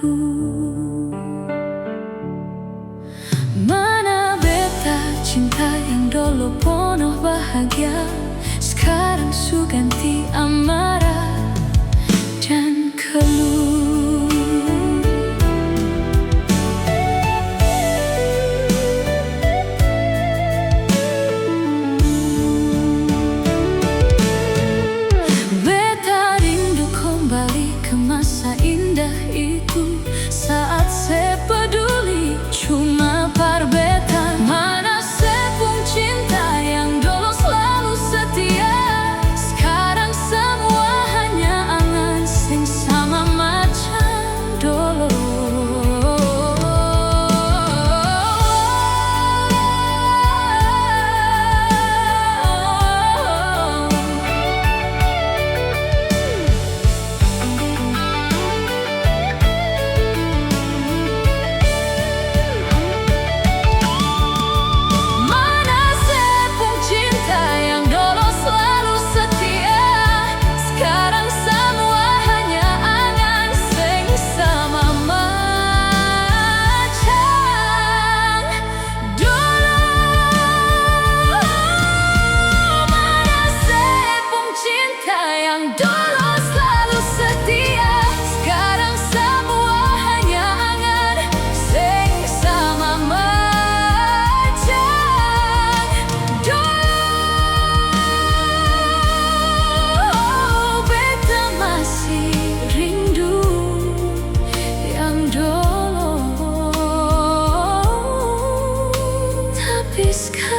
aku. Mana beta cinta yang dulu penuh bahagia, sekarang su ganti amarah dan keluh. Beta rindu kembali ke masa indah itu, saat saya peduli cuma par beta. Mana sepung cinta yang dulu selalu setia, sekarang semua hanya angan sing sama macam dulu. Sekarang